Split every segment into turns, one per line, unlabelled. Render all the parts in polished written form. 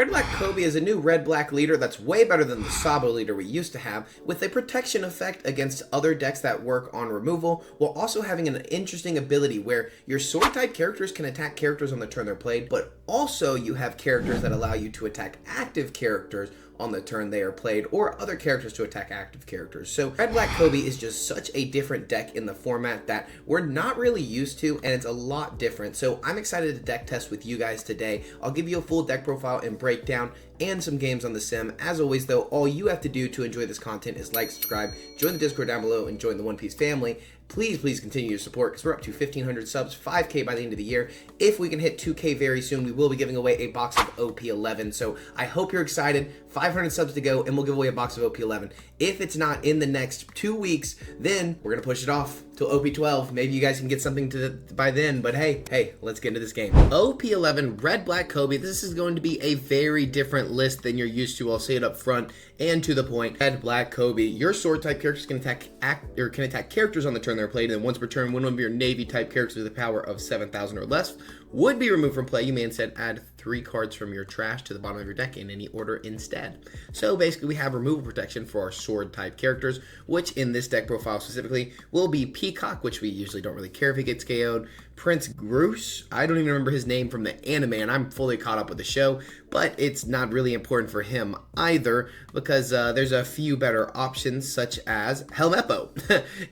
Red Black Kobe is a new red-black leader that's way better than the Sabo leader we used to have, with a protection effect against other decks that work on removal, while also having an interesting ability where your sword-type characters can attack characters on the turn they're played, but also you have characters that allow you to attack active characters on the turn they are played, or other characters to attack active characters. So Red Black Kobe is just such a different deck in the format that we're not really used to, and it's a lot different. So I'm excited to deck test with you guys today. I'll give you a full deck profile and breakdown and some games on the sim. As always though, all you have to do to enjoy this content is like, subscribe, join the Discord down below, and join the One Piece family. Please continue your support because we're up to 1,500 subs, 5K by the end of the year. If we can hit 2K very soon, we will be giving away a box of OP11. So I hope you're excited. 500 subs to go, and we'll give away a box of OP11. If it's not in the next 2 weeks, then we're going to push it off till OP12. Maybe you guys can get something by then, but hey, let's get into this game. OP11, Red Black Kobe. This is going to be a very different list than you're used to. I'll say it up front and to the point. Red Black Kobe, your sword type characters can attack characters on the turn they're played, and once per turn, one of your navy type characters with a power of 7,000 or less would be removed from play. You may instead add 3 cards from your trash to the bottom of your deck in any order instead. So basically we have removal protection for our sword type characters, which in this deck profile specifically will be Peacock, which we usually don't really care if he gets KO'd. Prince Groose, I don't even remember his name from the anime, and I'm fully caught up with the show, but it's not really important for him either because there's a few better options such as Helmeppo.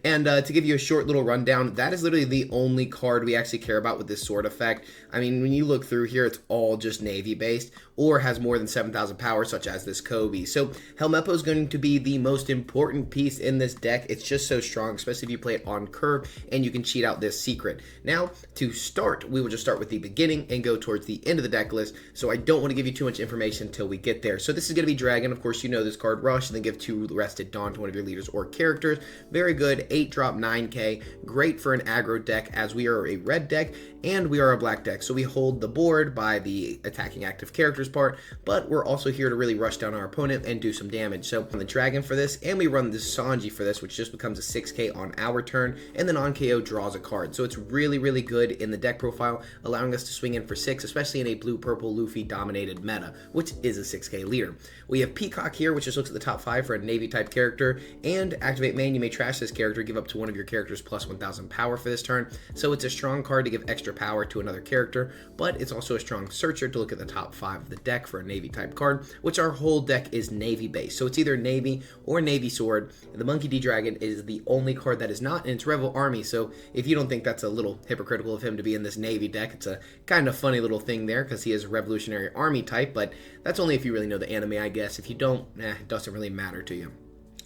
And to give you a short little rundown, that is literally the only card we actually care about with this sword effect. I mean, when you look through here, it's all just navy based or has more than 7,000 power, such as this Kobe. So Helmeppo is going to be the most important piece in this deck. It's just so strong, especially if you play it on curve and you can cheat out this secret. Now, to start, we will just start with the beginning and go towards the end of the deck list, so I don't want to give you too much information until we get there. So this is going to be Dragon. Of course, you know this card, Rush, and then give 2 Rested Dawn to one of your leaders or characters. Very good, 8 drop, 9k. Great for an aggro deck, as we are a red deck and we are a black deck. So we hold the board by the attacking active characters part, but we're also here to really rush down our opponent and do some damage. So on the Dragon for this, and we run the Sanji for this, which just becomes a 6k on our turn, and then on KO draws a card. So it's really good in the deck profile, allowing us to swing in for 6, especially in a blue-purple Luffy dominated meta, which is a 6k leader. We have Peacock here, which just looks at the top 5 for a navy type character, and activate main, you may trash this character, give up to one of your characters plus 1,000 power for this turn. So it's a strong card to give extra power to another character, but it's also a strong searcher to look at the top 5 of the deck for a navy type card, which our whole deck is navy based. So it's either navy or navy sword. The Monkey D Dragon is the only card that is not, and it's Rebel Army. So if you don't think that's a little hypocritical of him to be in this navy deck, it's a kind of funny little thing there because he is Revolutionary Army type, but that's only if you really know the anime, I guess. If you don't, it doesn't really matter to you.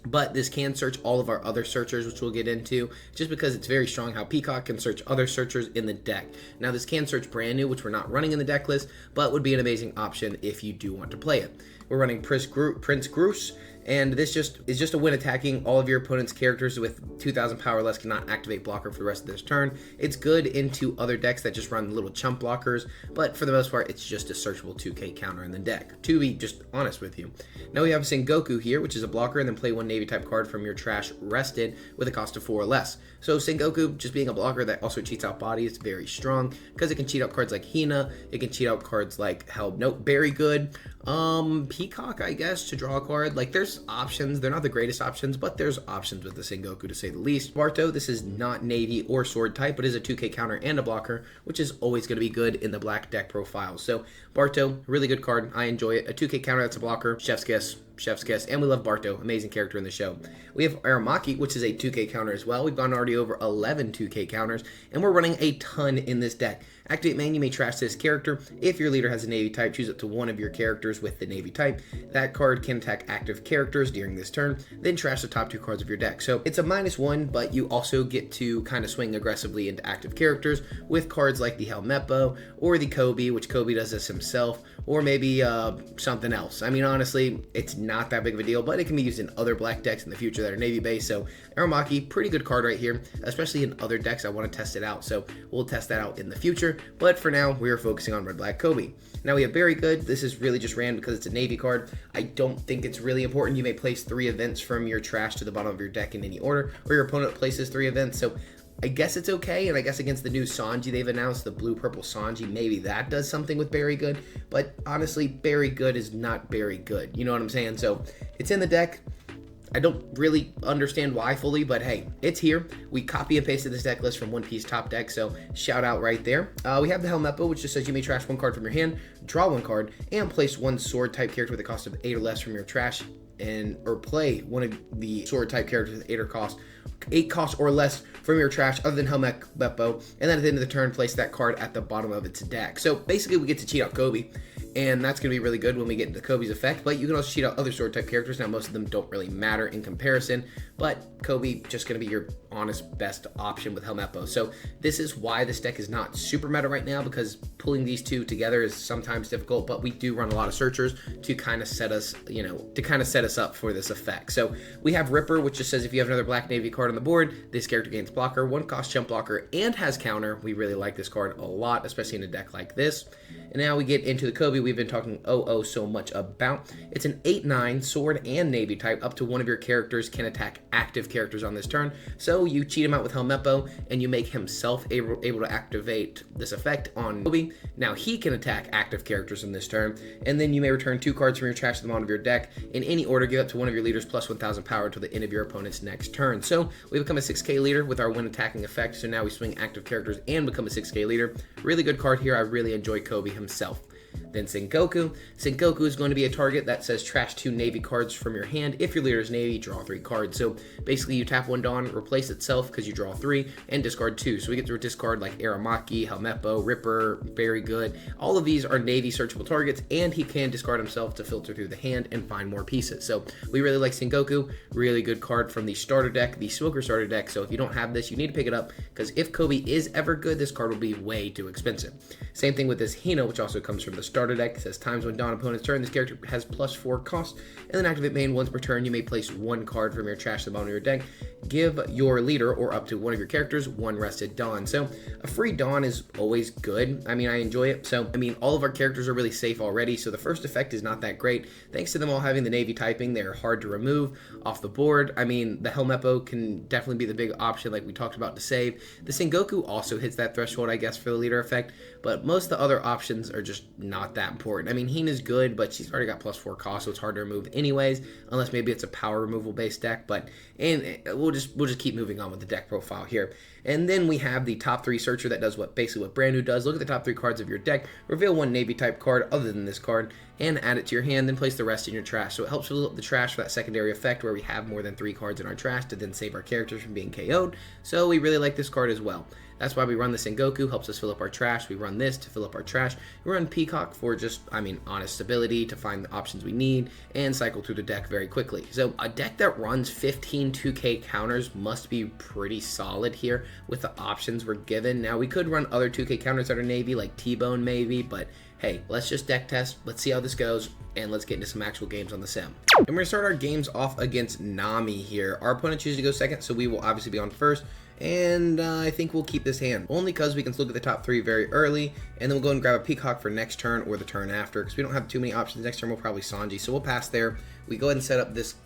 But this can search all of our other searchers, which we'll get into, just because it's very strong how Peacock can search other searchers in the deck. Now this can search brand new, which we're not running in the deck list, but would be an amazing option if you do want to play it. We're running Prince Groose, and this is just a win attacking. All of your opponent's characters with 2,000 power or less cannot activate blocker for the rest of this turn. It's good into other decks that just run little chump blockers, but for the most part, it's just a searchable 2k counter in the deck, to be just honest with you. Now we have Sengoku here, which is a blocker, and then play 1 navy type card from your trash rested with a cost of 4 or less. So Sengoku, just being a blocker that also cheats out bodies, very strong, because it can cheat out cards like Hina, it can cheat out cards like very good. Peacock, I guess, to draw a card. Like, there's options. They're not the greatest options, but there's options with the Sengoku, to say the least. Barto, this is not navy or sword type, but is a 2k counter and a blocker, which is always going to be good in the black deck profile. So Barto, really good card. I enjoy it. A 2k counter that's a blocker. Chef's kiss, and we love Barto, amazing character in the show. We have Aramaki, which is a 2k counter as well. We've gone already over 11 2k counters, and we're running a ton in this deck. Activate main, you may trash this character. If your leader has a navy type, choose it to one of your characters with the navy type. That card can attack active characters during this turn, then trash the top 2 cards of your deck. So it's a -1, but you also get to kind of swing aggressively into active characters with cards like the Helmeppo or the Kobe, which Kobe does this himself, or maybe something else. I mean, honestly, it's not that big of a deal, but it can be used in other black decks in the future that are navy based. So Aramaki, pretty good card right here, especially in other decks. I want to test it out, so we'll test that out in the future, but for now we are focusing on Red Black Kobe. Now we have Very Good. This is really just ran because it's a navy card. I don't think it's really important. You may place 3 events from your trash to the bottom of your deck in any order, or your opponent places 3 events. So I guess it's okay, and I guess against the new Sanji they've announced, the blue-purple Sanji, maybe that does something with Very Good, but honestly, Very Good is not very good, you know what I'm saying? So, it's in the deck. I don't really understand why fully, but hey, it's here. We copy and pasted this deck list from One Piece top deck, so shout out right there. We have the Helmeppo, which just says you may trash 1 card from your hand, draw 1 card, and place 1 sword type character with a cost of 8 or less from your trash, or play one of the sword type characters with 8 cost or less from your trash other than Helmeppo, and then at the end of the turn, place that card at the bottom of its deck. So basically, we get to cheat out Kobe. And that's going to be really good when we get into Kobe's effect, but you can also cheat out other sword type characters. Now, most of them don't really matter in comparison, but Kobe just going to be your honest best option with Helmeppo. So this is why this deck is not super meta right now, because pulling these two together is sometimes difficult, but we do run a lot of searchers to kind of set us, up for this effect. So we have Ripper, which just says if you have another black navy card on the board, this character gains blocker, 1 cost jump blocker, and has counter. We really like this card a lot, especially in a deck like this. And now we get into the Kobe we've been talking so much about. It's an 8/9 sword and navy type. Up to 1 of your characters can attack active characters on this turn. So you cheat him out with Helmeppo, and you make himself able to activate this effect on Kobe. Now he can attack active characters in this turn, and then you may return 2 cards from your trash to the bottom of your deck. In any order, give up to 1 of your leaders plus 1,000 power until the end of your opponent's next turn. So we become a 6k leader with our when attacking effect. So now we swing active characters and become a 6k leader. Really good card here. I really enjoy Kobe himself. Then Sengoku. Sengoku is going to be a target that says trash 2 navy cards from your hand. If your leader is navy, draw 3 cards. So basically you tap 1 Dawn, replace itself because you draw 3, and discard 2. So we get to discard like Aramaki, Helmeppo, Ripper, Very Good. All of these are navy searchable targets, and he can discard himself to filter through the hand and find more pieces. So we really like Sengoku. Really good card from the starter deck, the Smoker starter deck. So if you don't have this, you need to pick it up, because if Kobe is ever good, this card will be way too expensive. Same thing with this Hina, which also comes from the starter deck. It says times when Dawn opponent's turn, this character has +4 cost, and then activate main once per turn. You may place 1 card from your trash to the bottom of your deck. Give your leader or up to 1 of your characters 1 rested Dawn. So a free Dawn is always good. I mean, I enjoy it. So I mean, all of our characters are really safe already, so the first effect is not that great. Thanks to them all having the navy typing, they're hard to remove off the board. I mean, the Helmeppo can definitely be the big option like we talked about to save. The Sengoku also hits that threshold, I guess, for the leader effect, but most of the other options are just not that important. I mean, Hina's good, but she's already got +4 cost, so it's hard to remove anyways, unless maybe it's a power removal based deck. But we'll just keep moving on with the deck profile here. And then we have the top 3 searcher that does basically what Brand New does. Look at the top 3 cards of your deck, reveal 1 navy type card other than this card, and add it to your hand, then place the rest in your trash. So it helps fill up the trash for that secondary effect where we have more than 3 cards in our trash to then save our characters from being KO'd. So we really like this card as well. That's why we run the Sengoku, helps us fill up our trash. We run this to fill up our trash. We run Peacock for just, honest stability, to find the options we need, and cycle through the deck very quickly. So a deck that runs 15 2k counters must be pretty solid here with the options we're given. Now, we could run other 2k counters that are navy, like T-Bone maybe, but hey, let's just deck test. Let's see how this goes, and let's get into some actual games on the sim. And we're going to start our games off against Nami here. Our opponent chooses to go second, so we will obviously be on first. And I think we'll keep this hand, only because we can look at the top 3 very early, and then we'll go and grab a Peacock for next turn or the turn after, because we don't have too many options. Next turn we'll probably Sanji, so we'll pass there. We go ahead and set up this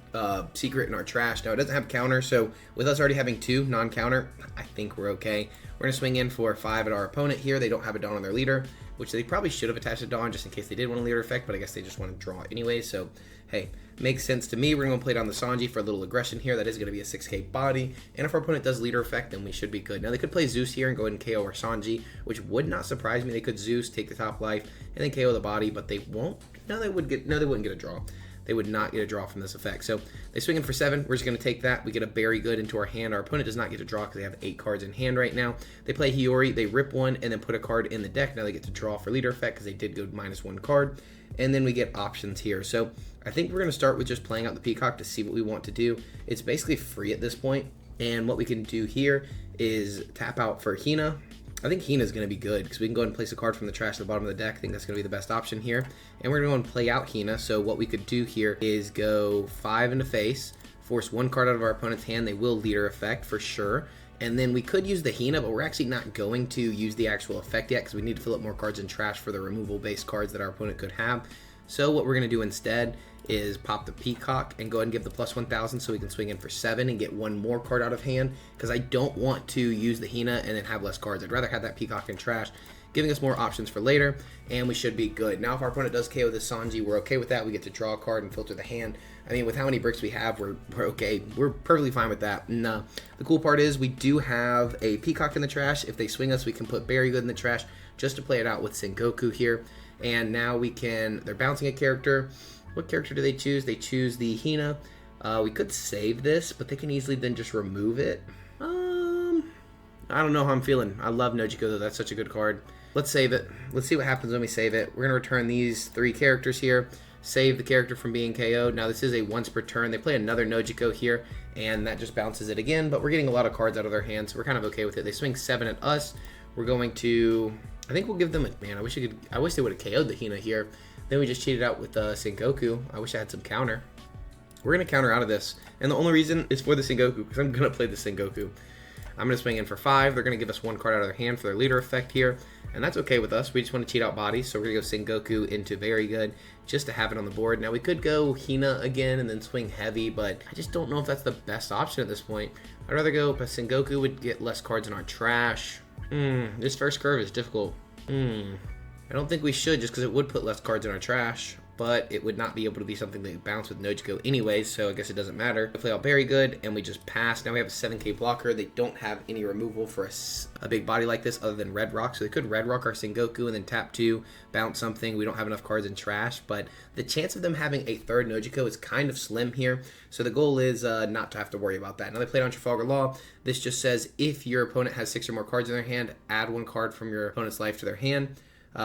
secret in our trash. Now, it doesn't have counter, so with us already having 2 non-counter, I think we're okay. We're going to swing in for 5 at our opponent here. They don't have a Dawn on their leader, which they probably should have attached a Dawn just in case they did want a leader effect, but I guess they just want to draw anyway, so hey, makes sense to me. We're going to play down the Sanji for a little aggression here. That is going to be a 6k body, and if our opponent does leader effect, then we should be good. Now, they could play Zeus here and go ahead and KO our Sanji, which would not surprise me. They could Zeus, take the top life, and then KO the body, but they won't. They wouldn't get a draw. They would not get a draw from this effect. So they swing in for 7. We're just going to take that. We get a Very Good into our hand. Our opponent does not get to draw because they have 8 cards in hand right now. They play Hiyori. They rip 1 and then put a card in the deck. Now they get to draw for leader effect because they did go -1 card. And then we get options here. So I think we're going to start with just playing out the Peacock to see what we want to do. It's basically free at this point. And what we can do here is tap out for Hina. I think Hina's going to be good because we can go ahead and place a card from the trash to the bottom of the deck. I think that's going to be the best option here. And we're going to go and play out Hina. So what we could do here is go 5 into face, force 1 card out of our opponent's hand. They will leader effect for sure. And then we could use the Hina, but we're actually not going to use the actual effect yet because we need to fill up more cards in trash for the removal-based cards that our opponent could have. So what we're going to do instead is pop the Peacock and go ahead and give the plus 1000 so we can swing in for 7 and get one more card out of hand, because I don't want to use the Hina and then have less cards. I'd rather have that Peacock in trash, giving us more options for later, and we should be good. Now if our opponent does KO the Sanji, we're okay with that. We get to draw a card and filter the hand. I mean, with how many bricks we have, we're okay. We're perfectly fine with that. And the cool part is we do have a Peacock in the trash. If they swing us, we can put Very Good in the trash just to play it out with Sengoku here. And now we can, they're bouncing a character. What character do they choose? They choose the Hina. We could save this, but they can easily then just remove it. I don't know how I'm feeling. I love Nojiko though. That's such a good card. Let's save it. Let's see what happens when we save it. We're going to return these 3 characters here. Save the character from being KO'd. Now this is a once per turn. They play another Nojiko here, and that just bounces it again, but we're getting a lot of cards out of their hands, so we're kind of okay with it. They swing 7 at us. We're going to, I think we'll give them a, man, I wish they would have KO'd the Hina here. Then we just cheated out with Sengoku. I wish I had some counter. We're going to counter out of this, and the only reason is for the Sengoku, because I'm going to play the Sengoku. I'm going to swing in for 5. They're going to give us 1 card out of their hand for their leader effect here, and that's okay with us. We just want to cheat out bodies, so we're going to go Sengoku into Very Good just to have it on the board. Now we could go Hina again and then swing Heavy, but I just don't know if that's the best option at this point. I'd rather go, but Sengoku would get less cards in our trash. This first curve is difficult. I don't think we should, just because it would put less cards in our trash, but it would not be able to be something that bounce with Nojiko anyways, so I guess it doesn't matter. We play out Very Good, and we just pass. Now we have a 7k blocker. They don't have any removal for a big body like this other than Red Rock, so they could Red Rock our Sengoku and then tap 2, bounce something. We don't have enough cards in trash, but the chance of them having a third Nojiko is kind of slim here, so the goal is not to have to worry about that. Now they played on Trafalgar Law. This just says if your opponent has 6 or more cards in their hand, add 1 card from your opponent's life to their hand.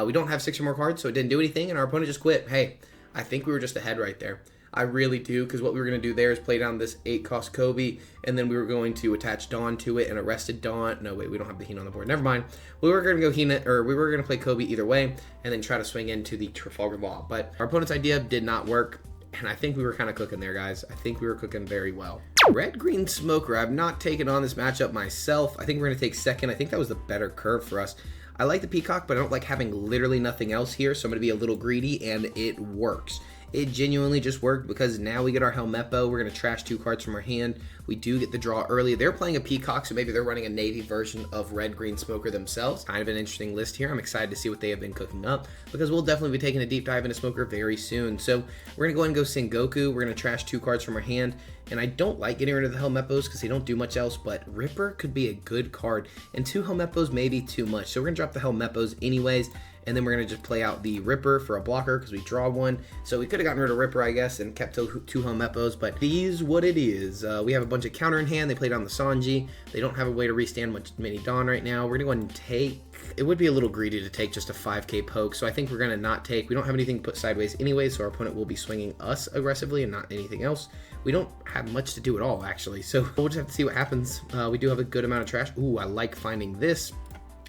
We don't have 6 or more cards, so it didn't do anything, and our opponent just quit. Hey, I think we were just ahead right there. I really do, because what we were going to do there is play down this 8-cost Kobe, and then we were going to attach Dawn to it and arrested Dawn. No, wait, we don't have the Hina on the board. Never mind. We were going to go Hina, or we were going to play Kobe either way, and then try to swing into the Trafalgar Law. But our opponent's idea did not work, and I think we were kind of cooking there, guys. I think we were cooking very well. Red-Green Smoker. I've not taken on this matchup myself. I think we're going to take second. I think that was the better curve for us. I like the Peacock, but I don't like having literally nothing else here, so I'm going to be a little greedy, and it works. It genuinely just worked, because now we get our Helmeppo. We're going to trash 2 cards from our hand. We do get the draw early. They're playing a Peacock, so maybe they're running a Navy version of Red-Green Smoker themselves. Kind of an interesting list here. I'm excited to see what they have been cooking up, because we'll definitely be taking a deep dive into Smoker very soon. So we're going to go ahead and go Sengoku. We're going to trash 2 cards from our hand, and I don't like getting rid of the Helmeppos because they don't do much else, but Ripper could be a good card, and 2 Helmeppos may be too much. So we're going to drop the Helmeppos anyways, and then we're going to just play out the Ripper for a blocker because we draw 1. So we could have gotten rid of Ripper, I guess, and kept 2 Helmeppos, but it is what it is. We have a bunch of counter in hand. They played on the Sanji. They don't have a way to restand many Dawn right now. We're going to go ahead and take. It would be a little greedy to take just a 5k poke, so I think we're going to not take. We don't have anything to put sideways anyway, so our opponent will be swinging us aggressively and not anything else. We don't have much to do at all, actually, so we'll just have to see what happens. We do have a good amount of trash. Ooh, I like finding this.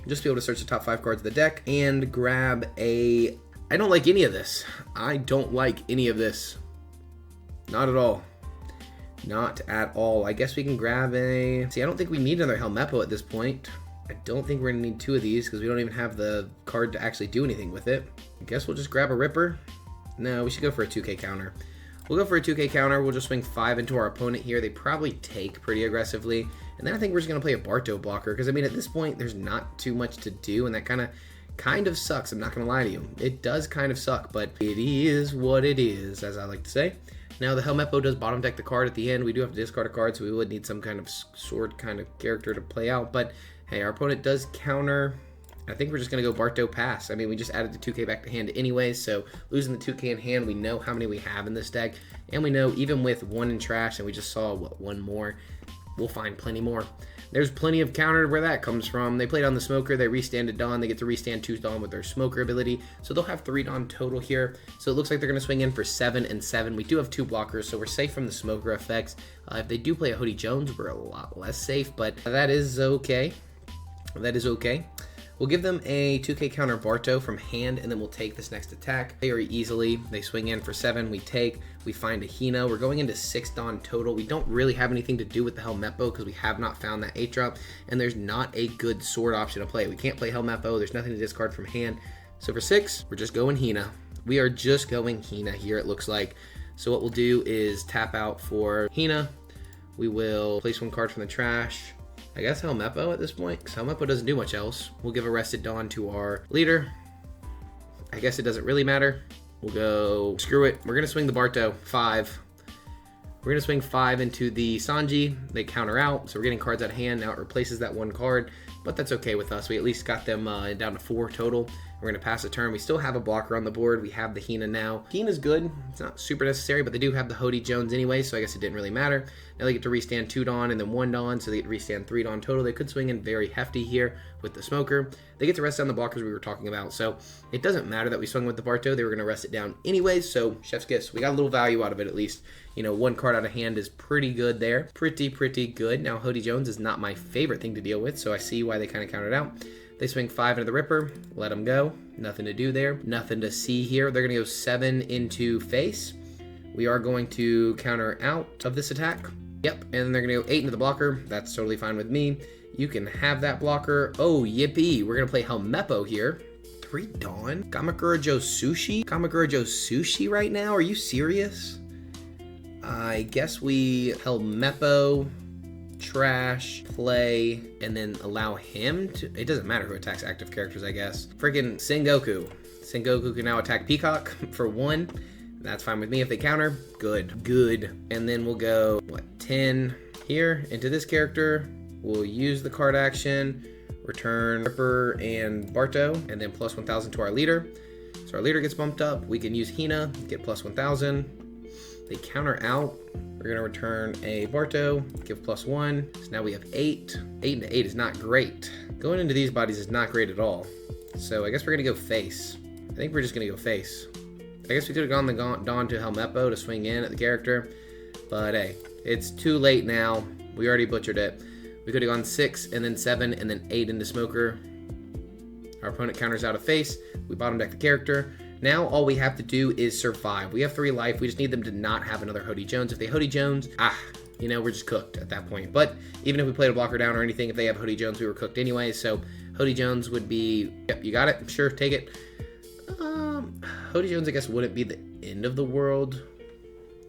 Just be able to search the top 5 cards of the deck and grab a... I don't like any of this. I don't like any of this. Not at all. Not at all. I guess we can grab a... See, I don't think we need another Helmeppo at this point. I don't think we're going to need 2 of these because we don't even have the card to actually do anything with it. I guess we'll just grab a Ripper. No, we should go for a 2k counter. We'll go for a 2k counter. We'll just swing 5 into our opponent here. They probably take pretty aggressively. And then I think we're just going to play a Barto blocker because, I mean, at this point, there's not too much to do, and that kind of sucks. I'm not going to lie to you. It does kind of suck, but it is what it is, as I like to say. Now, the Helmeppo does bottom deck the card at the end. We do have to discard a card, so we would need some kind of sword kind of character to play out. But, hey, our opponent does counter. I think we're just going to go Barto pass. I mean, we just added the 2k back to hand anyways, so losing the 2k in hand, we know how many we have in this deck, and we know even with 1 in trash, and we just saw, what, 1 more, we'll find plenty more. There's plenty of counter where that comes from. They played on the Smoker, they restanded Dawn, they get to restand 2 Dawn with their Smoker ability, so they'll have 3 Dawn total here, so it looks like they're going to swing in for 7 and 7. We do have 2 blockers, so we're safe from the Smoker effects. If they do play a Hody Jones, we're a lot less safe, but that is okay. That is okay. We'll give them a 2k counter Barto from hand, and then we'll take this next attack very easily. They swing in for 7, we take, we find a Hina. We're going into 6 Dawn total. We don't really have anything to do with the Helmeppo because we have not found that 8-drop, and there's not a good sword option to play. We can't play Helmeppo, there's nothing to discard from hand. So for 6, we're just going Hina. We are just going Hina here, it looks like. So what we'll do is tap out for Hina. We will place one card from the trash. I guess Helmeppo at this point, because Helmeppo doesn't do much else. We'll give Arrested Dawn to our leader. I guess it doesn't really matter. We'll go, screw it. We're going to swing the Barto, 5. We're going to swing 5 into the Sanji. They counter out, so we're getting cards out of hand. Now it replaces that one card, but that's okay with us. We at least got them down to 4 total. We're going to pass a turn. We still have a blocker on the board. We have the Hina now. Hina's good. It's not super necessary, but they do have the Hody Jones anyway, so I guess it didn't really matter. Now they get to restand 2 Dawn and then 1 Dawn, so they get to restand 3 Dawn total. They could swing in very hefty here with the Smoker. They get to rest down the blockers we were talking about, so it doesn't matter that we swung with the Barto. They were going to rest it down anyways, so chef's kiss. We got a little value out of it at least. You know, 1 card out of hand is pretty good there. Pretty good. Now, Hody Jones is not my favorite thing to deal with, so I see why they kind of countered out. They swing 5 into the Ripper, let them go. Nothing to do there. Nothing to see here. They're going to go 7 into face. We are going to counter out of this attack. Yep, and then they're going to go 8 into the blocker. That's totally fine with me. You can have that blocker. Oh, yippee. We're going to play Helmeppo here. 3 Dawn? Kamakura Joe Sushi? Kamakura Joe Sushi right now? Are you serious? I guess we Helmeppo, trash, play, and then allow him to... It doesn't matter who attacks active characters, I guess. Freaking Sengoku. Sengoku can now attack Peacock for 1. That's fine with me if they counter. Good. And then we'll go, 10 here into this character. We'll use the card action, return Ripper and Barto, and then plus 1,000 to our leader. So our leader gets bumped up. We can use Hina, get plus 1,000. They counter out. We're going to return a Barto, give plus 1. So now we have 8. 8 into 8 is not great. Going into these bodies is not great at all. So I guess we're going to go face. I think we're just going to go face. I guess we could have gone the Dawn to Helmeppo to swing in at the character. But hey, it's too late now. We already butchered it. We could have gone 6 and then 7 and then 8 into Smoker. Our opponent counters out of face. We bottom deck the character. Now all we have to do is survive. We have 3 life. We just need them to not have another Hody Jones. If they Hody Jones, you know, we're just cooked at that point. But even if we played a blocker down or anything, if they have Hody Jones, we were cooked anyway. So Hody Jones would be, yep, you got it. Sure, take it. Hody Jones, I guess, wouldn't be the end of the world.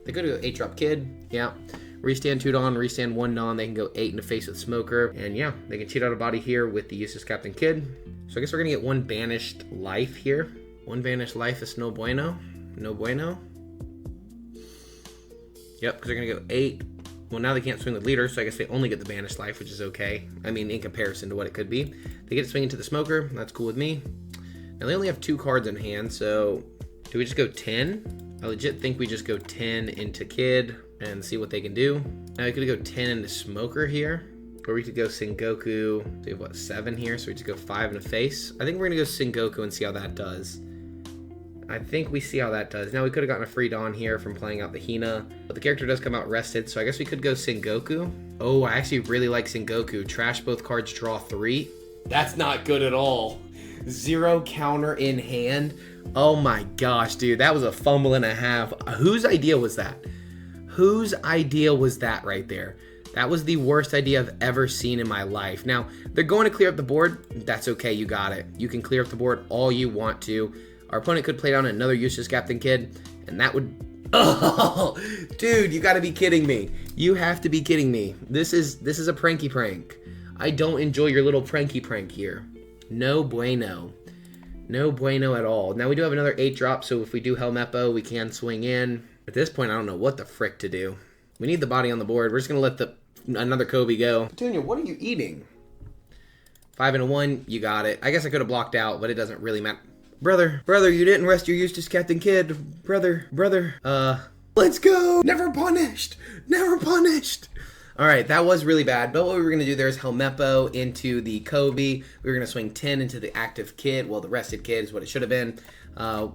They could go 8-drop Kid. Yeah. Restand 2 Dawn, restand 1 Dawn. They can go 8 into face with Smoker. And yeah, they can cheat out a body here with the useless Captain Kid. So I guess we're going to get 1 banished life here. 1 banished life is no bueno. No bueno. Yep, because they're going to go 8. Well, now they can't swing the leader, so I guess they only get the banished life, which is okay. I mean, in comparison to what it could be. They get to swing into the Smoker. That's cool with me. Now, they only have 2 cards in hand, so do we just go 10? I legit think we just go 10 into Kid and see what they can do. Now, we could go 10 into Smoker here. Or we could go Sengoku. So we have, what, 7 here? So we just go 5 into face. I think we're going to go Sengoku and see how that does. I think we see how that does. Now, we could have gotten a free Dawn here from playing out the Hina. But the character does come out rested, so I guess we could go Sengoku. Oh, I actually really like Sengoku. Trash both cards, draw 3. That's not good at all. 0 counter in hand. Oh my gosh, dude. That was a fumble and a half. Whose idea was that? Whose idea was that right there? That was the worst idea I've ever seen in my life. Now, they're going to clear up the board. That's okay, you got it. You can clear up the board all you want to. Our opponent could play down another useless Captain Kid, and that would... Oh, dude, you gotta be kidding me. You have to be kidding me. This is a pranky prank. I don't enjoy your little pranky prank here. No bueno. No bueno at all. Now, we do have another 8-drop, so if we do Helmeppo, we can swing in. At this point, I don't know what the frick to do. We need the body on the board. We're just going to let another Kobe go. Petunia, what are you eating? 5 and a 1. You got it. I guess I could have blocked out, but it doesn't really matter. Brother, you didn't rest your Eustace Captain Kid. Brother. Let's go. Never punished. All right, that was really bad, but what we were going to do there is Helmeppo into the Kobe. We were going to swing 10 into the active Kid. Well, the rested Kid is what it should have been.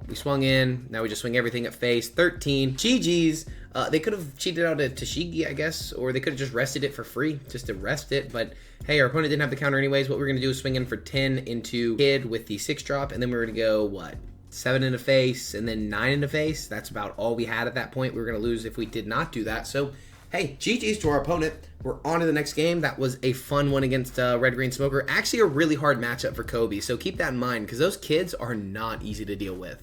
We swung in. Now we just swing everything at face. 13. GG's. They could have cheated out a Tashigi, I guess, or they could have just rested it for free, just to rest it. But hey, our opponent didn't have the counter anyways. What we're going to do is swing in for 10 into Kid with the 6-drop, and then we're going to go, what? 7 into face, and then 9 into face. That's about all we had at that point. We were going to lose if we did not do that. So, hey, GG's to our opponent. We're on to the next game. That was a fun one against Red Green Smoker. Actually, a really hard matchup for Kobe, so keep that in mind, because those kids are not easy to deal with.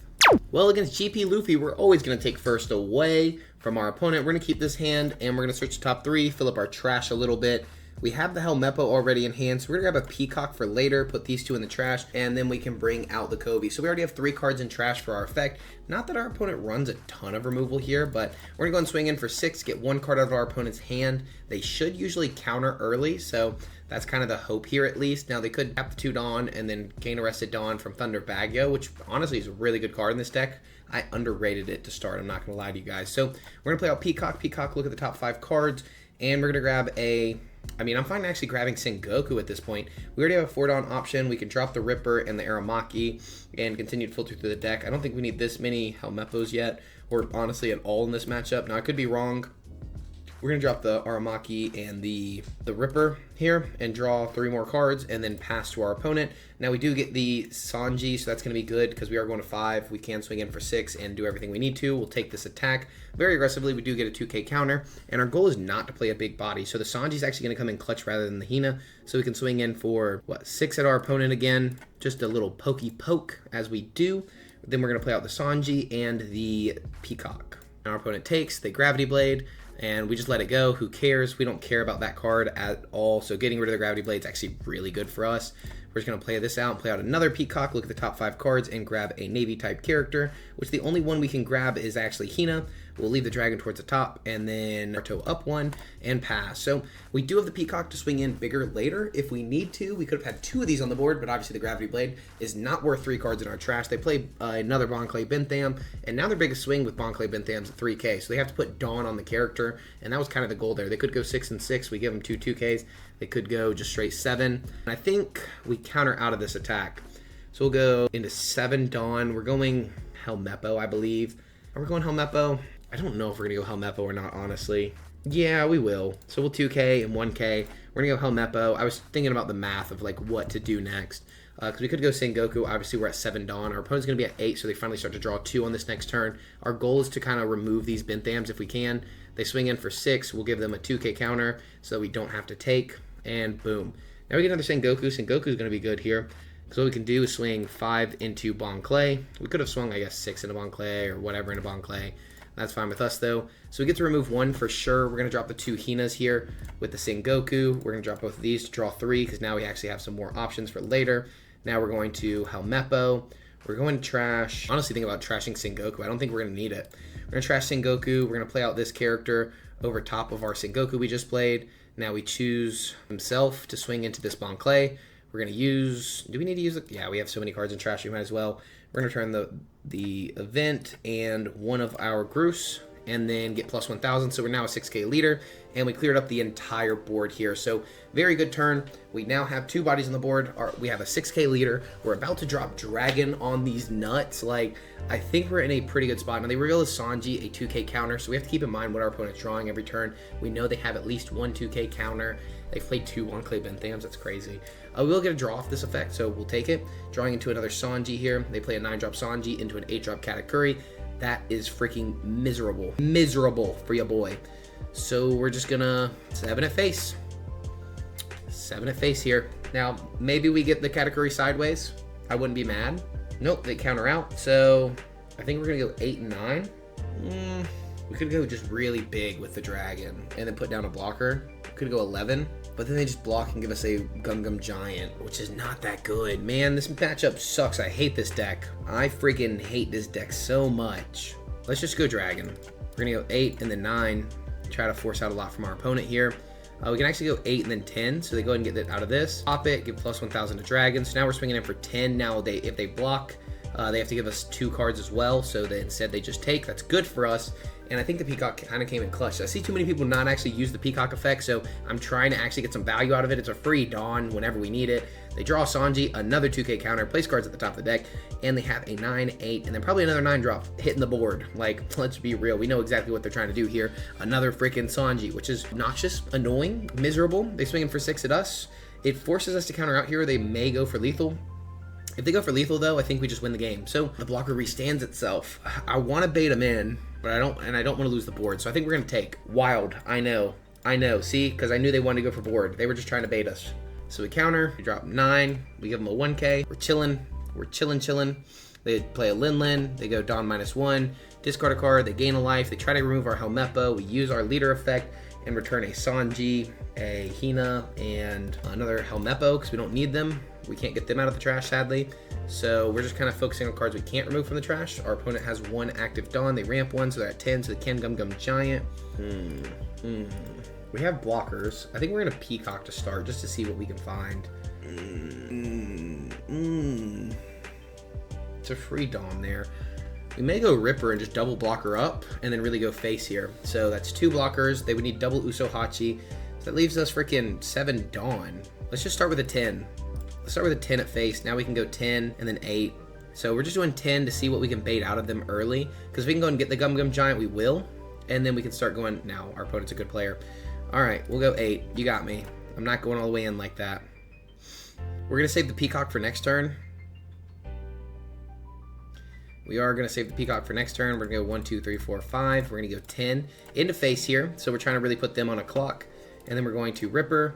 Well, against GP Luffy, we're always going to take first away from our opponent. We're going to keep this hand, and we're going to search the top 3, fill up our trash a little bit. We have the Helmeppo already in hand, so we're going to grab a Peacock for later, put these 2 in the trash, and then we can bring out the Kobe. So we already have 3 cards in trash for our effect. Not that our opponent runs a ton of removal here, but we're going to go and swing in for 6, get 1 card out of our opponent's hand. They should usually counter early, so that's kind of the hope here at least. Now they could tap the 2 Dawn and then gain Arrested Dawn from Thunder Baguio, which honestly is a really good card in this deck. I underrated it to start, I'm not going to lie to you guys. So we're going to play out Peacock. Peacock, look at the top 5 cards, and we're going to grab a... I'm fine actually grabbing Sengoku at this point. We already have a 4 Dawn option. We can drop the Ripper and the Aramaki and continue to filter through the deck. I don't think we need this many Helmeppos yet, or honestly at all in this matchup. Now, I could be wrong. We're going to drop the Aramaki and the Ripper here and draw 3 more cards and then pass to our opponent. Now we do get the Sanji, so that's going to be good because we are going to 5. We can swing in for 6 and do everything we need to. We'll take this attack very aggressively. We do get a 2K counter, and our goal is not to play a big body. So the Sanji is actually going to come in clutch rather than the Hina, so we can swing in for, 6 at our opponent again. Just a little pokey poke as we do. Then we're going to play out the Sanji and the Peacock. Now our opponent takes the Gravity Blade, and we just let it go. Who cares? We don't care about that card at all. So getting rid of the Gravity Blade is actually really good for us. We're just going to play this out and play out another Peacock, look at the top 5 cards, and grab a Navy-type character, which the only one we can grab is actually Hina. We'll leave the dragon towards the top, and then Naruto up 1, and pass. So we do have the Peacock to swing in bigger later if we need to. We could have had 2 of these on the board, but obviously the Gravity Blade is not worth 3 cards in our trash. They play another Bonclay Bentham, and now their biggest swing with Bonclay Bentham's at 3K, so they have to put Dawn on the character, and that was kind of the goal there. They could go 6 and 6. We give them 2 2Ks. They could go just straight 7. And I think we counter out of this attack. So we'll go into 7 Dawn. We're going Helmeppo, I believe. Are we going Helmeppo? I don't know if we're going to go Helmeppo or not, honestly. Yeah, we will. So we'll 2K and 1K. We're going to go Helmeppo. I was thinking about the math of like what to do next. Because we could go Sengoku. Obviously, we're at 7 Dawn. Our opponent's going to be at 8, so they finally start to draw 2 on this next turn. Our goal is to kind of remove these Benthams if we can. They swing in for 6. We'll give them a 2K counter so we don't have to take. And boom. Now we get another Sengoku. Sengoku is going to be good here. So what we can do is swing 5 into Bonclay. We could have swung, I guess, 6 into Bonclay or whatever into Bonclay. That's fine with us, though. So we get to remove 1 for sure. We're going to drop the 2 Hinas here with the Sengoku. We're going to drop both of these to draw 3 because now we actually have some more options for later. Now we're going to Helmeppo. We're going to trash. Honestly, think about trashing Sengoku. I don't think we're going to need it. We're going to trash Sengoku. We're going to play out this character over top of our Sengoku we just played. Now we choose himself to swing into this Bonclay. We're going to use... Do we need to use it? Yeah, we have so many cards in trash, we might as well. We're going to turn the event and one of our Groose, and then get plus 1,000. So we're now a 6K leader, and we cleared up the entire board here. So very good turn. We now have 2 bodies on the board. We have a 6K leader. We're about to drop Dragon on these nuts. Like, I think we're in a pretty good spot. Now, they reveal as Sanji a 2K counter, so we have to keep in mind what our opponent's drawing every turn. We know they have at least 1 2K counter. They've played 2 Bonclay Benthams. That's crazy. We will get a draw off this effect, so we'll take it. Drawing into another Sanji here. They play a 9-drop Sanji into an 8-drop Katakuri. That is freaking miserable. Miserable for your boy. So we're just gonna 7 at face. 7 at face here. Now, maybe we get the Katakuri sideways. I wouldn't be mad. Nope, they counter out. So I think we're gonna go 8 and 9. We could go just really big with the dragon and then put down a blocker. We could go 11, but then they just block and give us a Gum Gum Giant, which is not that good. Man, this matchup sucks. I hate this deck. I freaking hate this deck so much. Let's just go dragon. We're gonna go 8 and then 9. Try to force out a lot from our opponent here. We can actually go 8 and then 10, so they go ahead and get it out of this. Pop it, give plus 1,000 to dragon. So now we're swinging in for 10. Now if they block, they have to give us 2 cards as well, so that instead they just take. That's good for us. And I think the Peacock kind of came in clutch. I see too many people not actually use the Peacock effect, so I'm trying to actually get some value out of it. It's a free Dawn whenever we need it. They draw Sanji, another 2K counter, place cards at the top of the deck, and they have a 9, 8, and then probably another 9-drop hitting the board. Like, let's be real. We know exactly what they're trying to do here. Another freaking Sanji, which is noxious, annoying, miserable. They swing in for 6 at us. It forces us to counter out here. They may go for lethal. If they go for lethal, though, I think we just win the game. So the blocker restands itself. I want to bait them in, but I don't want to lose the board. So I think we're going to take. Wild. I know. See? Because I knew they wanted to go for board. They were just trying to bait us. So we counter. We drop 9. We give them a 1K. We're chilling. They play a Lin, they go Dawn -1, discard a card, they gain a life, they try to remove our Helmeppo, we use our leader effect, and return a Sanji, a Hina, and another Helmeppo, because we don't need them. We can't get them out of the trash, sadly. So we're just kind of focusing on cards we can't remove from the trash. Our opponent has 1 active Dawn, they ramp 1, so they're at 10, so they can Gum Giant. We have blockers. I think we're gonna Peacock to start, just to see what we can find. It's a free Dawn there. We may go Ripper and just double blocker up, and then really go face here. So that's 2 blockers. They would need double Usohachi. So that leaves us freaking 7 Dawn. Let's just start with a 10. Let's start with a 10 at face. Now we can go 10 and then 8. So we're just doing 10 to see what we can bait out of them early. Because if we can go and get the Gum Giant, we will. And then we can start going, now our opponent's a good player. All right, we'll go 8. You got me. I'm not going all the way in like that. We're going to save the Peacock for next turn. We are going to save the Peacock for next turn. We're going to go 1, 2, 3, 4, 5. We're going to go 10 into face here. So we're trying to really put them on a clock. And then we're going to Ripper,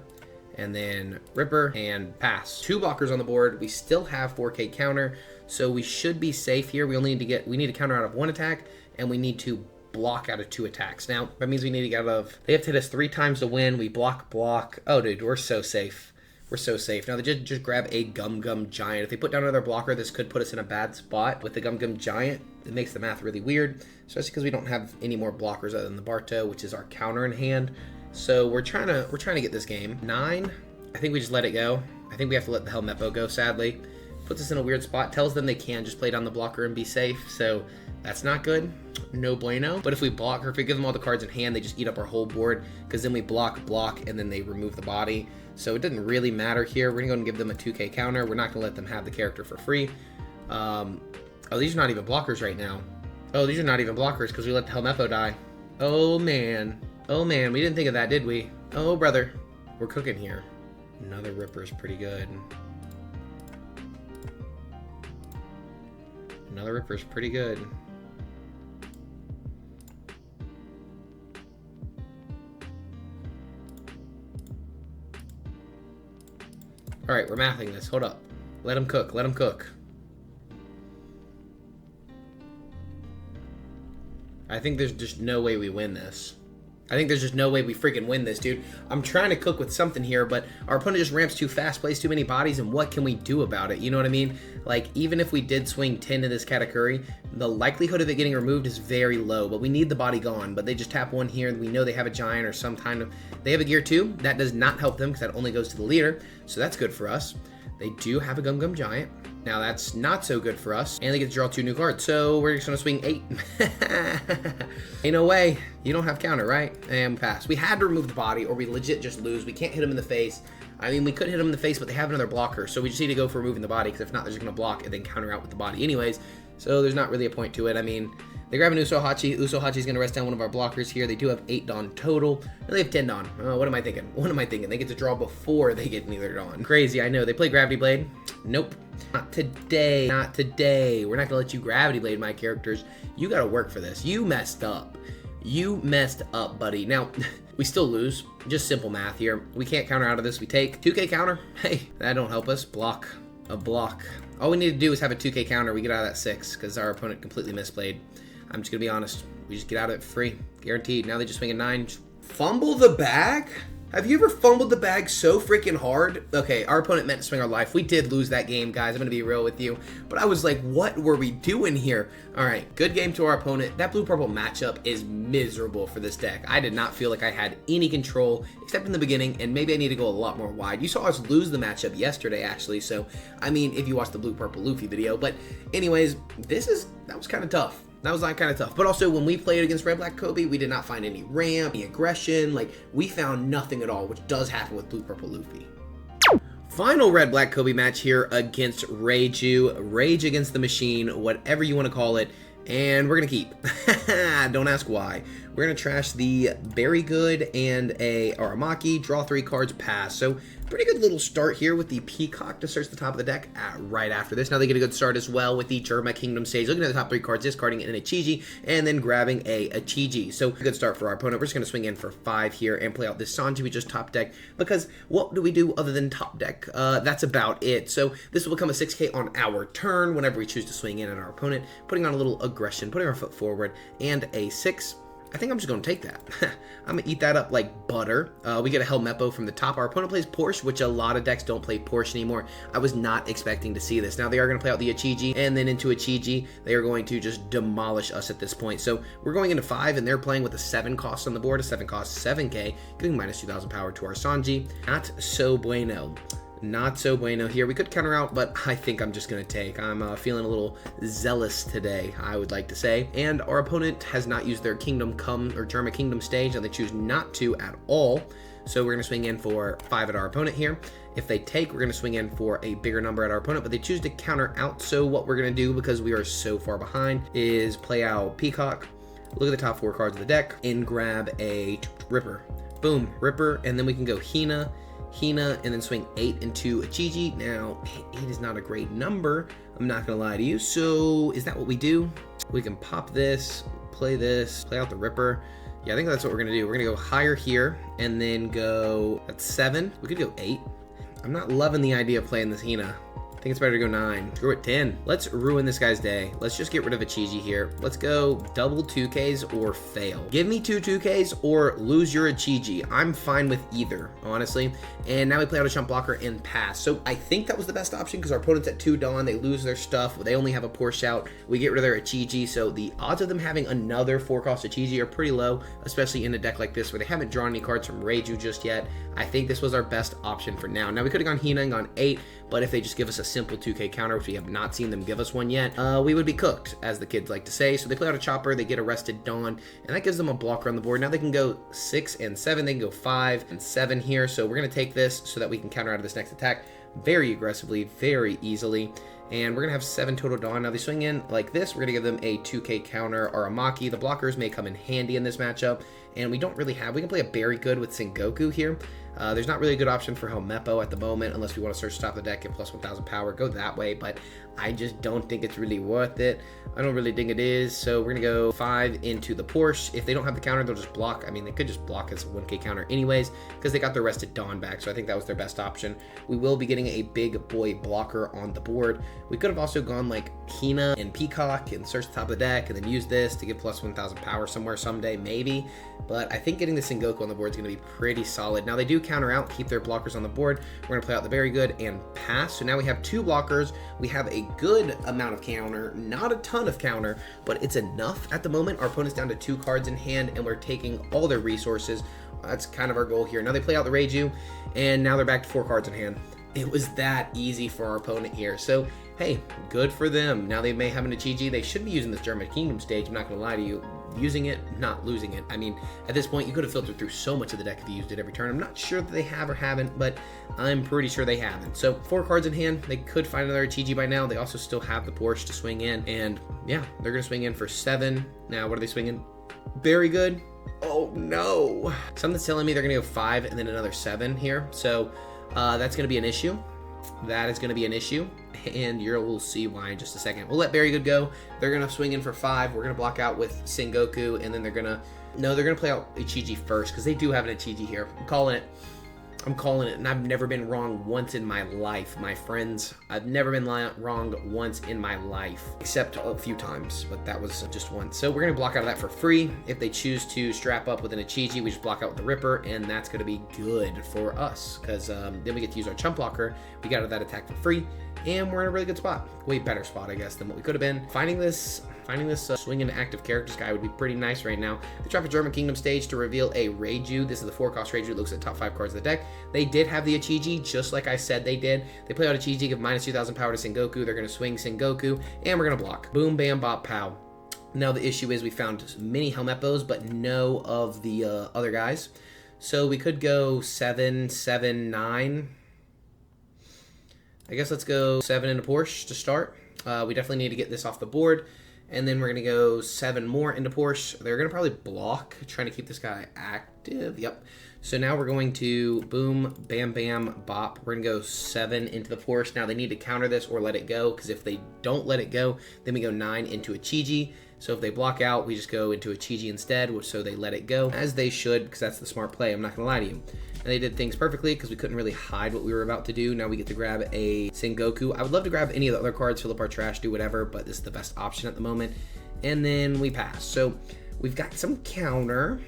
and then Ripper, and pass. 2 blockers on the board. We still have 4K counter, so we should be safe here. We only need to get, we need to counter out of 1 attack, and we need to block out of 2 attacks. Now, that means we need to get out of, they have to hit us 3 times to win. We block. Oh, dude, we're so safe. We're so safe. Now, they just grab a Gum Giant. If they put down another blocker, this could put us in a bad spot. With the Gum Giant, it makes the math really weird, especially because we don't have any more blockers other than the Barto, which is our counter in hand. So we're trying to get this game. 9, I think we just let it go. I think we have to let the Helmeppo go, sadly. Puts us in a weird spot. Tells them they can just play down the blocker and be safe. So that's not good. No bueno. But if we block, or if we give them all the cards in hand, they just eat up our whole board, because then we block, and then they remove the body. So it doesn't really matter here. We're going to go and give them a 2K counter. We're not going to let them have the character for free. Oh, these are not even blockers right now. Oh, these are not even blockers because we let the Helmeppo die. Oh, man. Oh, man. We didn't think of that, did we? Oh, brother. We're cooking here. Another Ripper is pretty good. Another Ripper is pretty good. All right, we're mathing this. Hold up. Let him cook. Let him cook. I think there's just no way we win this. I think there's just no way we freaking win this, dude. I'm trying to cook with something here, but our opponent just ramps too fast, plays too many bodies, and what can we do about it? You know what I mean? Like, even if we did swing 10 to this Katakuri, the likelihood of it getting removed is very low, but we need the body gone. But they just tap 1 here, and we know they have a giant or some kind of... They have a gear 2. That does not help them, because that only goes to the leader, so that's good for us. They do have a Gum Giant. Now, that's not so good for us. And they get to draw 2 new cards. So we're just going to swing 8. Ain't no way. You don't have counter, right? And pass. We had to remove the body or we legit just lose. We can't hit him in the face. I mean, we could hit him in the face, but they have another blocker. So we just need to go for removing the body, because if not, they're just going to block and then counter out with the body anyways. So there's not really a point to it. I mean, they grab an Usohachi. Usohachi's going to rest down one of our blockers here. They do have 8 Dawn total. And they have 10 Dawn. What am I thinking? What am I thinking? They get to draw before they get neither Dawn. Crazy, I know. They play Gravity Blade. Nope. Not today. Not today. We're not going to let you Gravity Blade my characters. You got to work for this. You messed up. You messed up, buddy. Now, we still lose. Just simple math here. We can't counter out of this. We take 2K counter. Hey, that don't help us. Block. A block. All we need to do is have a 2K counter. We get out of that 6 because our opponent completely misplayed. I'm just going to be honest. We just get out of it free. Guaranteed. Now they just swing a 9. Fumble the bag? Have you ever fumbled the bag so freaking hard? Okay, our opponent meant to swing our life. We did lose that game, guys. I'm going to be real with you. But I was like, what were we doing here? All right, good game to our opponent. That blue-purple matchup is miserable for this deck. I did not feel like I had any control, except in the beginning, and maybe I need to go a lot more wide. You saw us lose the matchup yesterday, actually. So, I mean, if you watched the blue-purple Luffy video. But anyways, that was kind of tough. That was kind of tough. But also, when we played against Red Black Kobe, we did not find any ramp, any aggression. Like, we found nothing at all, which does happen with Blue Purple Luffy. Final Red Black Kobe match here against Reiju. Rage Against the Machine, whatever you want to call it. And we're going to keep. Don't ask why. We're going to trash the Very Good and a Aramaki, draw 3 cards, pass. So Pretty good little start here with the Peacock to search the top of the deck right after this. Now they get a good start as well with the Germa Kingdom stage. Looking at the top 3 cards, discarding an Ichiji, and then grabbing a Ichiji. So good start for our opponent. We're just going to swing in for 5 here and play out this Sanji we just top deck, because what do we do other than top deck? That's about it. So this will become a 6k on our turn whenever we choose to swing in at our opponent, putting on a little aggression, putting our foot forward, and a 6. I think I'm just going to take that. I'm going to eat that up like butter. We get a Helmeppo from the top. Our opponent plays Porsche, which a lot of decks don't play Porsche anymore. I was not expecting to see this. Now they are going to play out the Ichiji, and then into Ichiji, they are going to just demolish us at this point. So we're going into 5, and they're playing with a 7 cost on the board, a 7 cost 7k, giving minus 2,000 power to our Sanji. Not so bueno. Not so bueno here. We could counter out, but I think I'm just going to take. I'm feeling a little zealous today, I would like to say. And our opponent has not used their Kingdom Come or Germa Kingdom stage, and they choose not to at all. So we're going to swing in for 5 at our opponent here. If they take, we're going to swing in for a bigger number at our opponent, but they choose to counter out. So what we're going to do, because we are so far behind, is play out Peacock, look at the top 4 cards of the deck, and grab a Ripper. Boom, Ripper, and then we can go Hina, and then swing 8 into Ichiji. Now, 8 is not a great number, I'm not gonna lie to you. So is that what we do? We can pop this, play out the Ripper. Yeah, I think that's what we're gonna do. We're gonna go higher here, and then go, that's 7. We could go 8. I'm not loving the idea of playing this Hina. I think it's better to go 9. Screw it, 10. Let's ruin this guy's day. Let's just get rid of Ichiji here. Let's go double 2Ks or fail. Give me 2 2Ks or lose your Ichiji. I'm fine with either, honestly. And now we play out a chump blocker and pass. So I think that was the best option, because our opponent's at 2 Dawn. They lose their stuff. They only have a Porsche out. We get rid of their Ichiji. So the odds of them having another 4-cost Ichiji are pretty low, especially in a deck like this where they haven't drawn any cards from Reiju just yet. I think this was our best option for now. Now we could have gone Hina and gone 8, but if they just give us a simple 2k counter, which we have not seen them give us one yet, we would be cooked, as the kids like to say. So they play out a Chopper, they get arrested Dawn, and that gives them a blocker on the board. Now they can go 6 and 7, they can go 5 and 7 here. So we're going to take this so that we can counter out of this next attack very aggressively, very easily. And we're going to have 7 total Dawn. Now they swing in like this, we're going to give them a 2k counter Aramaki. The blockers may come in handy in this matchup, and we don't really have, we can play a Very Good with Sengoku here. There's not really a good option for Helmeppo at the moment, unless we want to search top of the deck, get plus 1,000 power, go that way, but I just don't think it's really worth it. I don't really think it is, so we're going to go 5 into the Porsche. If they don't have the counter, they'll just block. I mean, they could just block as a 1k counter anyways, because they got the rested Dawn back, so I think that was their best option. We will be getting a big boy blocker on the board. We could have also gone like Hina and Peacock and search the top of the deck, and then use this to get plus 1,000 power somewhere someday, maybe, but I think getting the Sengoku on the board is going to be pretty solid. Now they do counter out, keep their blockers on the board. We're going to play out the Very Good and pass. So now we have 2 blockers. We have a good amount of counter, not a ton of counter, but it's enough at the moment. Our opponent's down to 2 cards in hand, and we're taking all their resources. That's kind of our goal here. Now they play out the Reiju, and now they're back to 4 cards in hand. It was that easy for our opponent here. So, hey, good for them. Now they may have an Ichiji. They should be using this German Kingdom stage. I'm not going to lie to you. Using it, not losing it. I mean, at this point, you could have filtered through so much of the deck if you used it every turn. I'm not sure that they have or haven't, but I'm pretty sure they haven't. So 4 cards in hand. They could find another Ichiji by now. They also still have the Porsche to swing in. And yeah, they're going to swing in for 7. Now, what are they swinging? Very Good. Oh, no. Something's telling me they're going to go 5 and then another 7 here. So that's going to be an issue. That is going to be an issue, and we'll see why in just a second. We'll let Very Good go. They're going to swing in for 5. We're going to block out with Sengoku, and then they're going to play out Ichiji first, because they do have an Ichiji here. I'm calling it, and I've never been wrong once in my life, my friends. I've never been wrong once in my life, except a few times, but that was just once. So we're going to block out of that for free. If they choose to strap up with an Ichiji, we just block out with the Ripper, and that's going to be good for us, because then we get to use our chump blocker. We got out of that attack for free, and we're in a really good spot. Way better spot, I guess, than what we could have been. Finding this swing into active characters guy would be pretty nice right now. They drop a German Kingdom stage to reveal a Reiju. This is the 4-cost Reiju. It looks at the top 5 cards of the deck. They did have the Ichiji, just like I said they did. They play out Ichiji, give minus 2,000 power to Sengoku. They're going to swing Sengoku, and we're going to block. Boom, bam, bop, pow. Now the issue is we found many Helmeppos, but no of the other guys. So we could go 7, 7, 9. I guess let's go 7 into Porsche to start. We definitely need to get this off the board. And then we're going to go 7 more into Porsche. They're going to probably block, trying to keep this guy active. Yep. So now we're going to boom, bam, bam, bop. We're going to go 7 into the Porsche. Now they need to counter this or let it go, because if they don't let it go, then we go 9 into a Chiji. So if they block out, we just go into a Chiji instead, so they let it go, as they should, because that's the smart play. I'm not going to lie to you. And they did things perfectly because we couldn't really hide what we were about to do. Now we get to grab a Sengoku. I would love to grab any of the other cards, fill up our trash, do whatever, but this is the best option at the moment. And then we pass. So we've got some counter.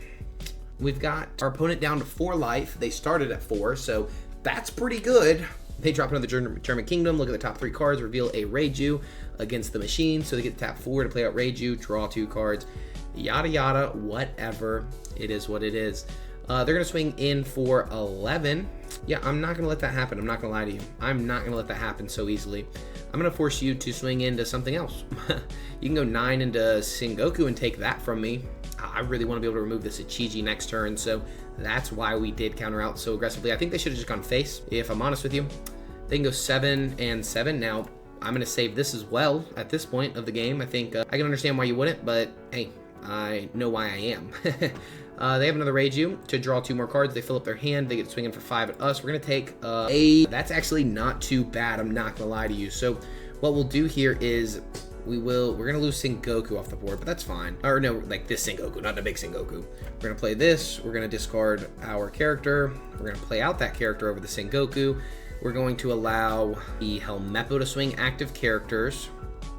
We've got our opponent down to 4 life. They started at 4, so that's pretty good. They drop another German Kingdom, look at the top 3 cards, reveal a Reiju against the machine. So they get to tap 4 to play out Reiju, draw 2 cards, yada yada, whatever. It is what it is. They're going to swing in for 11. Yeah, I'm not going to let that happen. I'm not going to lie to you. I'm not going to let that happen so easily. I'm going to force you to swing into something else. You can go 9 into Sengoku and take that from me. I really want to be able to remove this Ichiji next turn, so that's why we did counter out so aggressively. I think they should have just gone face, if I'm honest with you. They can go 7 and 7. Now, I'm going to save this as well at this point of the game. I think I can understand why you wouldn't, but hey, I know why I am. They have another Reiju to draw 2 more cards. They fill up their hand. They get swinging for 5 at us. We're going to take a... That's actually not too bad. I'm not going to lie to you. So what we'll do here is we're going to lose Sengoku off the board, but that's fine. Or no, like this Sengoku, not the big Sengoku. We're going to play this. We're going to discard our character. We're going to play out that character over the Sengoku. We're going to allow the Helmeppo to swing active characters.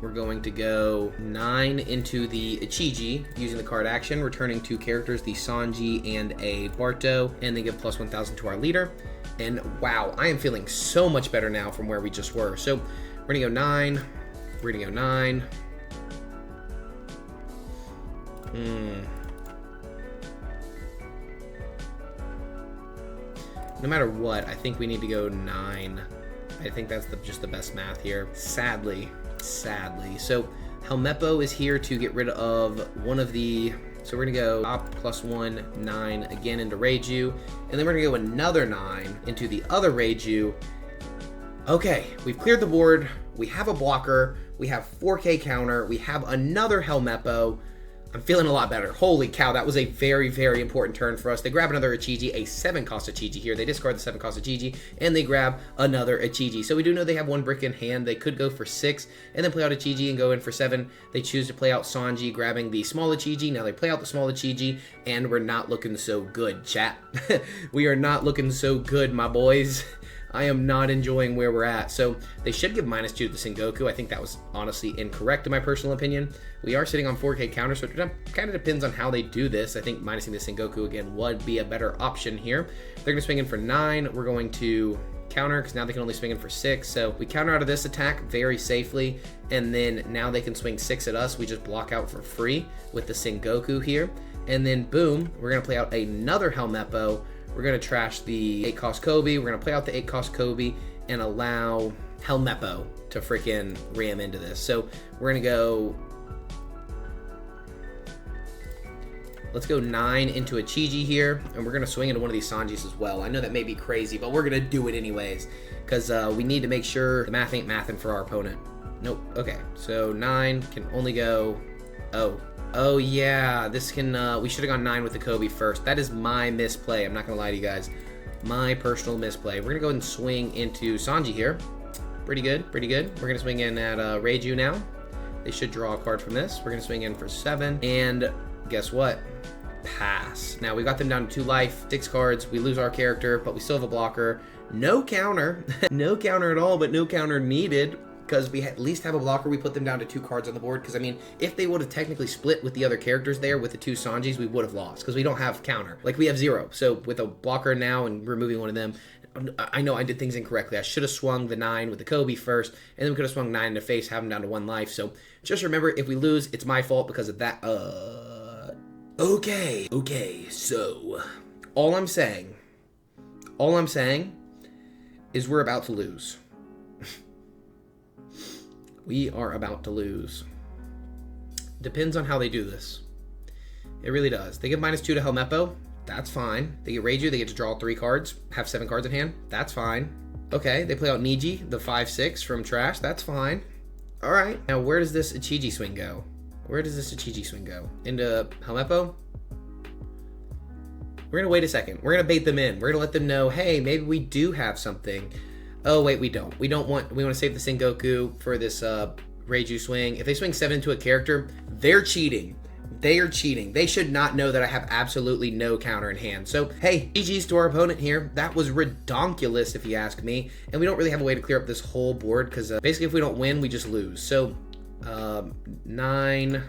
We're going to go 9 into the Ichiji using the card action, returning 2 characters, the Sanji and a Barto, and they give plus 1,000 to our leader. And wow, I am feeling so much better now from where we just were. So we're going to go 9. We're going to go 9. No matter what, I think we need to go 9. I think that's just the best math here. Sadly. So Helmeppo is here to get rid of one of the... So we're going to go op plus 1, 9 again into Reiju. And then we're going to go another 9 into the other Reiju. Okay, we've cleared the board. We have a blocker. We have 4K counter. We have another Helmeppo. I'm feeling a lot better. Holy cow, that was a very, very important turn for us. They grab another Ichiji, a 7-cost Ichiji here. They discard the 7-cost Ichiji, and they grab another Ichiji. So we do know they have 1 brick in hand. They could go for 6, and then play out Ichiji and go in for 7. They choose to play out Sanji, grabbing the small Ichiji. Now they play out the small Ichiji, and we're not looking so good, chat. We are not looking so good, my boys. I am not enjoying where we're at. So they should give -2 to the Sengoku. I think that was honestly incorrect in my personal opinion. We are sitting on 4K counter, so it kind of depends on how they do this. I think minusing the Sengoku again would be a better option here. They're going to swing in for 9. We're going to counter because now they can only swing in for 6. So we counter out of this attack very safely, and then now they can swing 6 at us. We just block out for free with the Sengoku here. And then boom, we're going to play out another Helmeppo. We're going to trash the 8-cost Kobe. We're going to play out the 8-cost Kobe and allow Helmeppo to freaking ram into this. So we're going to go... Let's go 9 into a Ichiji here, and we're going to swing into one of these Sanjis as well. I know that may be crazy, but we're going to do it anyways, because we need to make sure the math ain't mathin' for our opponent. Nope. Okay, so 9 can only go... Oh yeah, this can, we should have gone 9 with the Kobe first. That is my misplay. I'm not going to lie to you guys. My personal misplay. We're going to go ahead and swing into Sanji here. Pretty good. We're going to swing in at Reiju now. They should draw a card from this. We're going to swing in for 7. And guess what? Pass. Now, we got them down to 2 life, 6 cards. We lose our character, but we still have a blocker. No counter. No counter at all, but no counter needed. Because we at least have a blocker, we put them down to 2 cards on the board. Because, I mean, if they would have technically split with the other characters there with the 2 Sanjis, we would have lost. Because we don't have counter. Like, we have 0. So, with a blocker now and removing one of them, I know I did things incorrectly. I should have swung the 9 with the Kobe first. And then we could have swung 9 in the face, have them down to 1 life. So, just remember, if we lose, it's my fault because of that. Okay, so, all I'm saying is we're about to lose. We are about to lose. Depends on how they do this. It really does. They give -2 to Helmeppo. That's fine. They get Reiju. They get to draw 3 cards. Have 7 cards in hand. That's fine. Okay, they play out Niji, the 5/6 from trash. That's fine. All right. Now, where does this Ichiji swing go? Where does this TCG swing go? Into Helmeppo? We're going to wait a second. We're going to bait them in. We're going to let them know, hey, maybe we do have something. Oh, wait, we don't. We want to save the Sengoku for this Reiju swing. If they swing 7 into a character, they're cheating. They are cheating. They should not know that I have absolutely no counter in hand. So, hey, GG's to our opponent here. That was redonkulous, if you ask me. And we don't really have a way to clear up this whole board because basically if we don't win, we just lose. So, 9...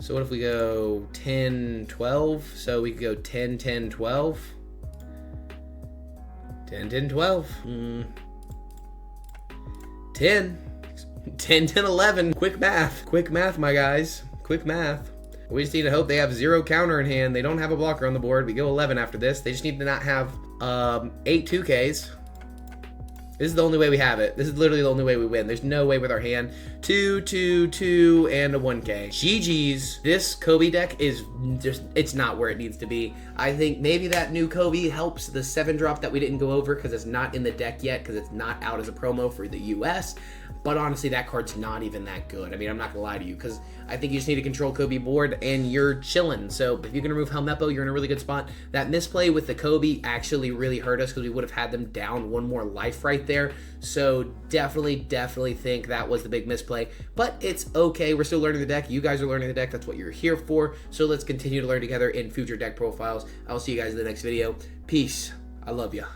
So what if we go 10, 12? So we could go 10, 10, 12. 10, 10, 12. 10. 10, 10, 11. Quick math. Quick math, my guys. Quick math. We just need to hope they have 0 counter in hand. They don't have a blocker on the board. We go 11 after this. They just need to not have 8 2Ks. This is the only way we have it. This is literally the only way we win. There's no way with our hand. 2, 2, 2, and a 1K. GG's. This Kobe deck is just, it's not where it needs to be. I think maybe that new Kobe helps the 7-drop that we didn't go over because it's not in the deck yet because it's not out as a promo for the US. But honestly, that card's not even that good. I mean, I'm not going to lie to you because I think you just need to control Kobe board and you're chilling. So if you can remove Helmeppo, you're in a really good spot. That misplay with the Kobe actually really hurt us because we would have had them down 1 more life right there. So definitely think that was the big misplay. But it's okay. We're still learning the deck. You guys are learning the deck. That's what you're here for. So let's continue to learn together in future deck profiles. I'll see you guys in the next video. Peace. I love ya.